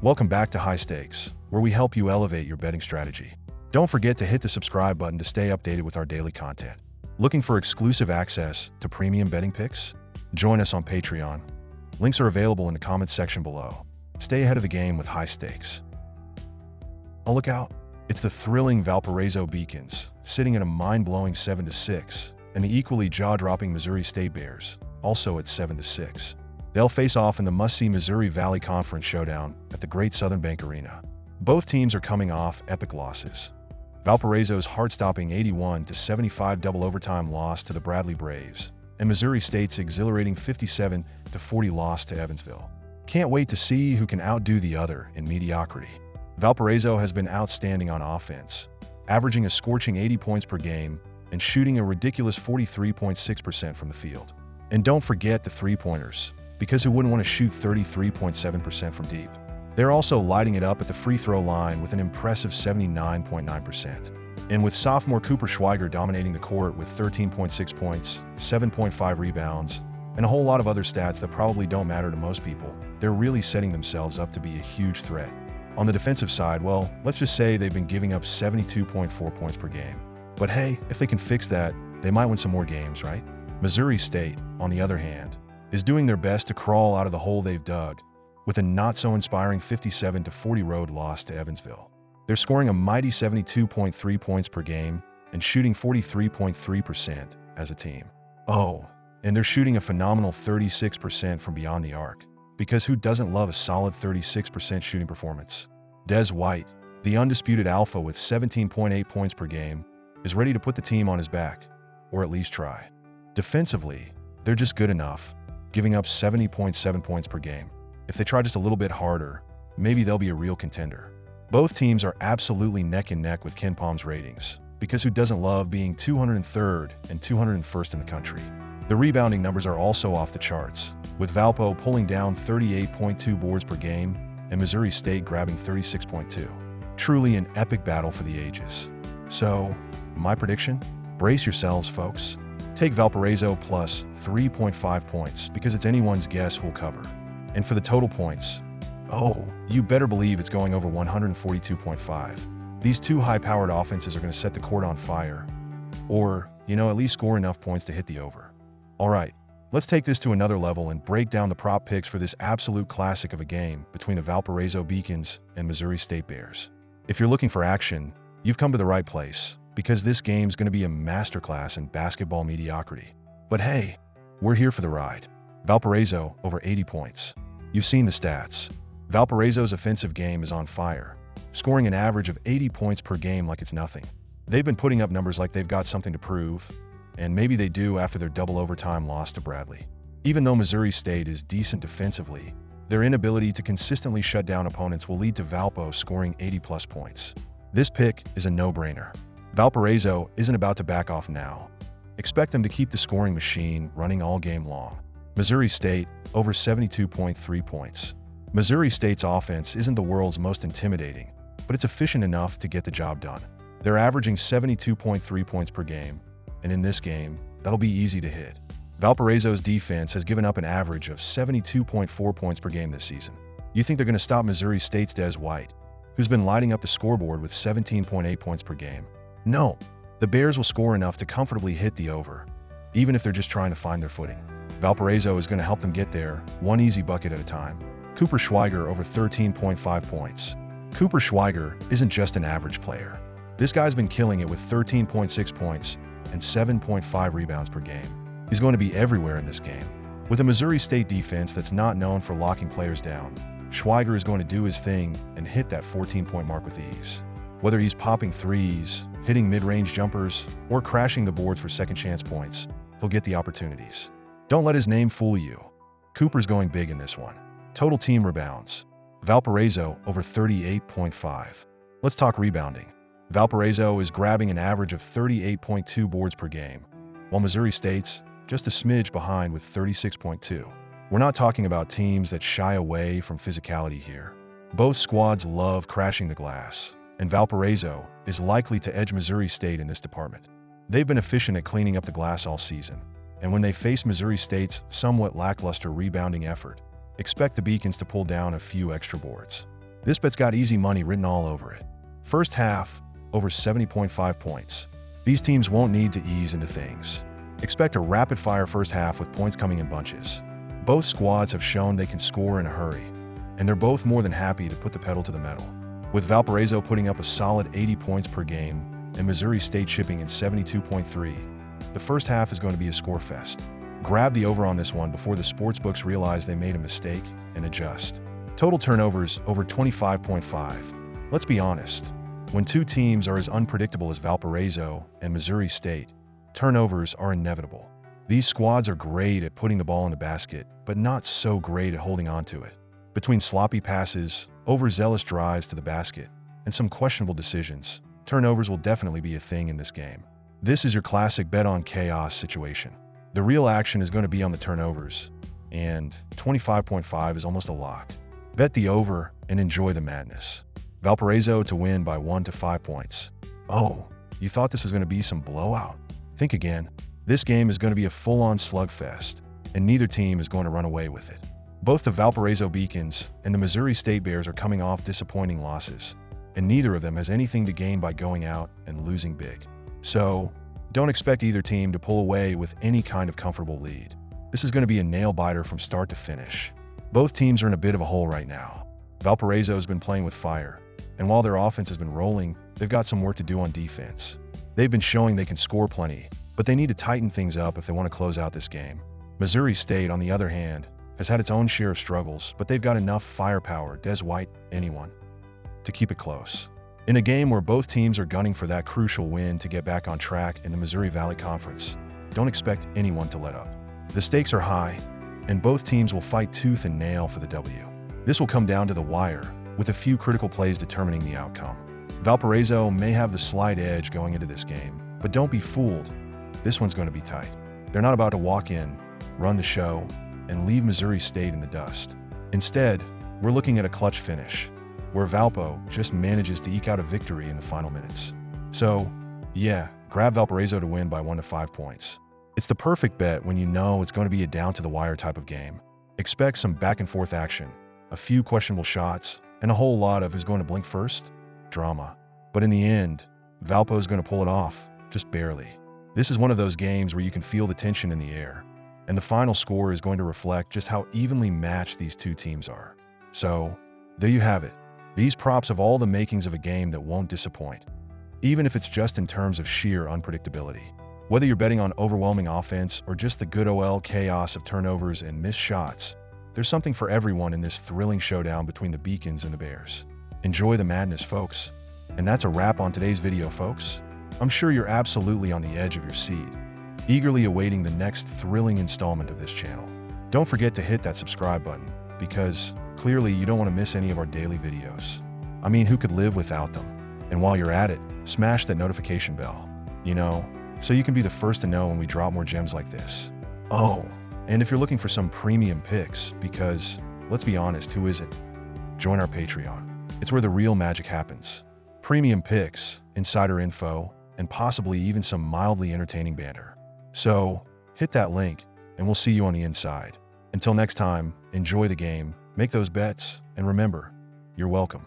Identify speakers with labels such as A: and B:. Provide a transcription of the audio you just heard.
A: Welcome back to High Stakes, where we help you elevate your betting strategy. Don't forget to hit the subscribe button to stay updated with our daily content. Looking for exclusive access to premium betting picks? Join us on Patreon. Links are available in the comments section below. Stay ahead of the game with High Stakes. Oh, look out. It's the thrilling Valparaiso Beacons, sitting at a mind-blowing 7-6, and the equally jaw-dropping Missouri State Bears, also at 7-6. They'll face off in the must-see Missouri Valley Conference showdown at the Great Southern Bank Arena. Both teams are coming off epic losses. Valparaiso's heart-stopping 81-75 double overtime loss to the Bradley Braves, and Missouri State's exhilarating 57-40 loss to Evansville. Can't wait to see who can outdo the other in mediocrity. Valparaiso has been outstanding on offense, averaging a scorching 80 points per game and shooting a ridiculous 43.6% from the field. And don't forget the three-pointers, because who wouldn't want to shoot 33.7% from deep? They're also lighting it up at the free throw line with an impressive 79.9%. And with sophomore Cooper Schweiger dominating the court with 13.6 points, 7.5 rebounds, and a whole lot of other stats that probably don't matter to most people, they're really setting themselves up to be a huge threat. On the defensive side, well, let's just say they've been giving up 72.4 points per game. But hey, if they can fix that, they might win some more games, right? Missouri State, on the other hand, is doing their best to crawl out of the hole they've dug, with a not-so-inspiring 57-40 road loss to Evansville. They're scoring a mighty 72.3 points per game and shooting 43.3% as a team. Oh, and they're shooting a phenomenal 36% from beyond the arc, because who doesn't love a solid 36% shooting performance? Des White, the undisputed alpha with 17.8 points per game, is ready to put the team on his back, or at least try. Defensively, they're just good enough, giving up 70.7 points per game. If they try just a little bit harder, maybe they'll be a real contender. Both teams are absolutely neck and neck with KenPom's ratings, because who doesn't love being 203rd and 201st in the country? The rebounding numbers are also off the charts, with Valpo pulling down 38.2 boards per game and Missouri State grabbing 36.2. Truly an epic battle for the ages. So, my prediction? Brace yourselves, folks. Take Valparaiso plus 3.5 points because it's anyone's guess who'll cover. And for the total points, oh, you better believe it's going over 142.5. These two high-powered offenses are going to set the court on fire. Or, at least score enough points to hit the over. All right, let's take this to another level and break down the prop picks for this absolute classic of a game between the Valparaiso Beacons and Missouri State Bears. If you're looking for action, you've come to the right place, because this game's going to be a masterclass in basketball mediocrity. But hey, we're here for the ride. Valparaiso over 80 points. You've seen the stats. Valparaiso's offensive game is on fire, scoring an average of 80 points per game like it's nothing. They've been putting up numbers like they've got something to prove, and maybe they do after their double overtime loss to Bradley. Even though Missouri State is decent defensively, their inability to consistently shut down opponents will lead to Valpo scoring 80-plus points. This pick is a no-brainer. Valparaiso isn't about to back off now. Expect them to keep the scoring machine running all game long. Missouri State over 72.3 points. Missouri State's offense isn't the world's most intimidating, but it's efficient enough to get the job done. They're averaging 72.3 points per game, and in this game, that'll be easy to hit. Valparaiso's defense has given up an average of 72.4 points per game this season. You think they're going to stop Missouri State's Des White, who's been lighting up the scoreboard with 17.8 points per game? No, the Bears will score enough to comfortably hit the over, even if they're just trying to find their footing. Valparaiso is going to help them get there, one easy bucket at a time. Cooper Schweiger over 13.5 points. Cooper Schweiger isn't just an average player. This guy's been killing it with 13.6 points and 7.5 rebounds per game. He's going to be everywhere in this game. With a Missouri State defense that's not known for locking players down, Schweiger is going to do his thing and hit that 14-point mark with ease. Whether he's popping threes, hitting mid-range jumpers, or crashing the boards for second-chance points, he'll get the opportunities. Don't let his name fool you. Cooper's going big in this one. Total team rebounds. Valparaiso over 38.5. Let's talk rebounding. Valparaiso is grabbing an average of 38.2 boards per game, while Missouri State's just a smidge behind with 36.2. We're not talking about teams that shy away from physicality here. Both squads love crashing the glass, and Valparaiso is likely to edge Missouri State in this department. They've been efficient at cleaning up the glass all season, and when they face Missouri State's somewhat lackluster rebounding effort, expect the Beacons to pull down a few extra boards. This bet's got easy money written all over it. First half, over 70.5 points. These teams won't need to ease into things. Expect a rapid-fire first half with points coming in bunches. Both squads have shown they can score in a hurry, and they're both more than happy to put the pedal to the metal. With Valparaiso putting up a solid 80 points per game and Missouri State shipping in 72.3, the first half is going to be a score fest. Grab the over on this one before the sportsbooks realize they made a mistake and adjust. Total turnovers over 25.5. Let's be honest, when two teams are as unpredictable as Valparaiso and Missouri State, turnovers are inevitable. These squads are great at putting the ball in the basket, but not so great at holding on to it. Between sloppy passes, overzealous drives to the basket, and some questionable decisions, turnovers will definitely be a thing in this game. This is your classic bet on chaos situation. The real action is going to be on the turnovers, and 25.5 is almost a lock. Bet the over and enjoy the madness. Valparaiso to win by 1 to 5 points. Oh, you thought this was going to be some blowout? Think again. This game is going to be a full-on slugfest, and neither team is going to run away with it. Both the Valparaiso Beacons and the Missouri State Bears are coming off disappointing losses, and neither of them has anything to gain by going out and losing big. So, don't expect either team to pull away with any kind of comfortable lead. This is going to be a nail-biter from start to finish. Both teams are in a bit of a hole right now. Valparaiso has been playing with fire, and while their offense has been rolling, they've got some work to do on defense. They've been showing they can score plenty, but they need to tighten things up if they want to close out this game. Missouri State, on the other hand, has had its own share of struggles, but they've got enough firepower, Des White, anyone, to keep it close. In a game where both teams are gunning for that crucial win to get back on track in the Missouri Valley Conference, don't expect anyone to let up. The stakes are high, and both teams will fight tooth and nail for the W. This will come down to the wire, with a few critical plays determining the outcome. Valparaiso may have the slight edge going into this game, but don't be fooled. This one's going to be tight. They're not about to walk in, run the show, and leave Missouri State in the dust. Instead, we're looking at a clutch finish, where Valpo just manages to eke out a victory in the final minutes. So, yeah, grab Valparaiso to win by 1 to 5 points. It's the perfect bet when you know it's going to be a down-to-the-wire type of game. Expect some back-and-forth action, a few questionable shots, and a whole lot of who's going to blink first drama. But in the end, Valpo is going to pull it off, just barely. This is one of those games where you can feel the tension in the air, and the final score is going to reflect just how evenly matched these two teams are. So, there you have it. These props have all the makings of a game that won't disappoint, even if it's just in terms of sheer unpredictability. Whether you're betting on overwhelming offense or just the good OL chaos of turnovers and missed shots, there's something for everyone in this thrilling showdown between the Beacons and the Bears. Enjoy the madness, folks. And that's a wrap on today's video, folks. I'm sure you're absolutely on the edge of your seat, eagerly awaiting the next thrilling installment of this channel. Don't forget to hit that subscribe button, because clearly you don't want to miss any of our daily videos. I mean, who could live without them? And while you're at it, smash that notification bell, so you can be the first to know when we drop more gems like this. Oh, and if you're looking for some premium picks, because, let's be honest, who isn't? Join our Patreon. It's where the real magic happens. Premium picks, insider info, and possibly even some mildly entertaining banter. So, hit that link, and we'll see you on the inside. Until next time, enjoy the game, make those bets, and remember, you're welcome.